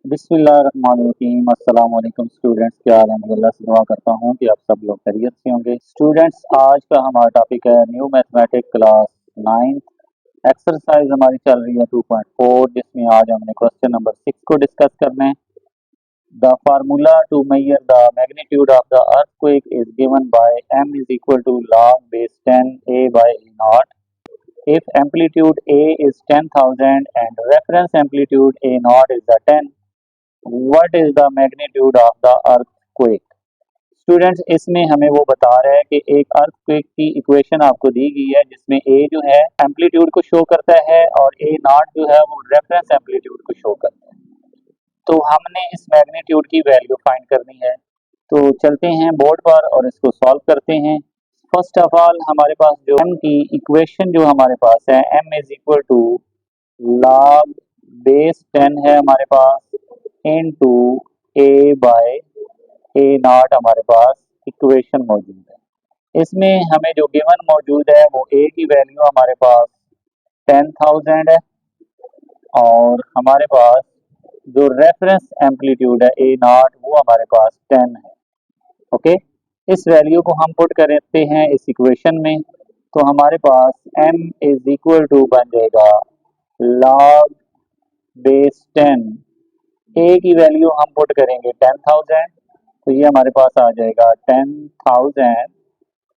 बिस्मिल्लाहिर्रहमानिर्रहीम। अस्सलाम वालेकुम स्टूडेंट्स, क्या हाल है? मैं अल्लाह से दुआ करता हूँ कि आप सब लोग खैरियत से होंगे। स्टूडेंट्स, आज का हमारा टॉपिक है new mathematics class 9th। Exercise हमारी चल रही है 2.4, जिसमें आज हमने क्वेश्चन नंबर 6 को डिस्कस करना है। The formula to measure the magnitude of the earthquake is given by m is equal to log base 10 a by a naught. If amplitude A is 10,000 and reference amplitude A naught is the 10, what is the magnitude of the earthquake? Students, इसमें हमें वो बता रहा है कि एक earthquake की equation आपको दी गई है, जिसमें ए जो है एम्पलीट्यूड को शो करता है और ए नॉट जो है वो रेफरेंस एम्पलीट्यूड को शो करता है। तो हमने इस मैग्नीट्यूड की वैल्यू फाइंड करनी है। तो चलते हैं बोर्ड पर और इसको सॉल्व करते हैं। फर्स्ट ऑफ ऑल हमारे पास जो एम की इक्वेशन जो हमारे पास है, M is equal to log base 10 है हमारे पास into A by A naught हमारे पास इक्वेशन मौजूद है। इसमें हमें जो गिवन मौजूद है वो ए की वैल्यू हमारे पास 10,000 है और हमारे पास जो रेफरेंस एम्पलीट्यूड है ए नॉट वो हमारे पास 10 है। ओके, इस वैल्यू को हम पुट करते हैं इस इक्वेशन में, तो हमारे पास m इज इक्वल टू बन जाएगा log बेस 10। a की वैल्यू हम पुट करेंगे 10,000, तो ये हमारे पास आ जाएगा 10,000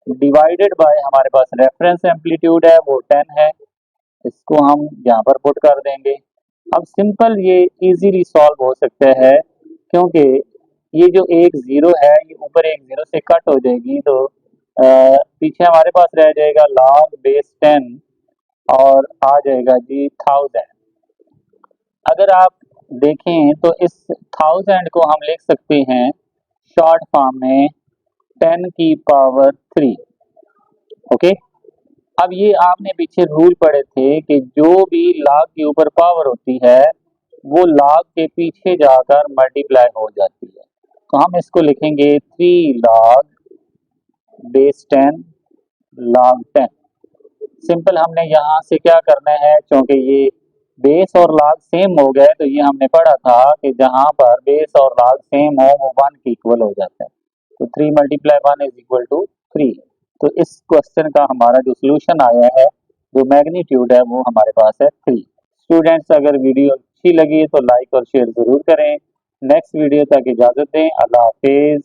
डिवाइडेड बाय हमारे पास रेफरेंस एम्पलीट्यूड है वो 10 है, इसको हम यहाँ पर पुट कर देंगे। अब सिंपल ये इजीली सॉल्व हो सकता है, क्योंकि ये जो एक जीरो है ये ऊपर एक जीरो से कट हो जाएगी, तो पीछे हमारे पास रह जाएगा log बेस 10 और आ जाएगा जी 1000। अगर आप देखें तो इस 1000 को हम लिख सकते हैं शॉर्ट फॉर्म में 10 की पावर 3। ओके, अब ये आपने पीछे रूल पढ़े थे कि जो भी log के ऊपर पावर होती है वो log के पीछे जाकर मल्टीप्लाई हो जाती है। तो हम इसको लिखेंगे 3 log बेस 10 log 10। सिंपल हमने यहाँ से क्या करना है, क्योंकि ये बेस और log सेम हो गए, तो ये हमने पढ़ा था कि जहाँ पर बेस और log सेम हो वो 1 के इक्वल हो जाता है। तो 3 मल्टीप्लाई 1 इज इक्वल टू 3। तो इस क्वेश्चन का हमारा जो सोल्यूशन आया है, जो मैग्नीट्यूड है वो हमारे पास है 3। स्टूडेंट्स, अगर वीडियो अच्छी लगी तो लाइक और शेयर जरूर करें। नेक्स्ट वीडियो तक इजाजत दें। अल्लाह हाफिज।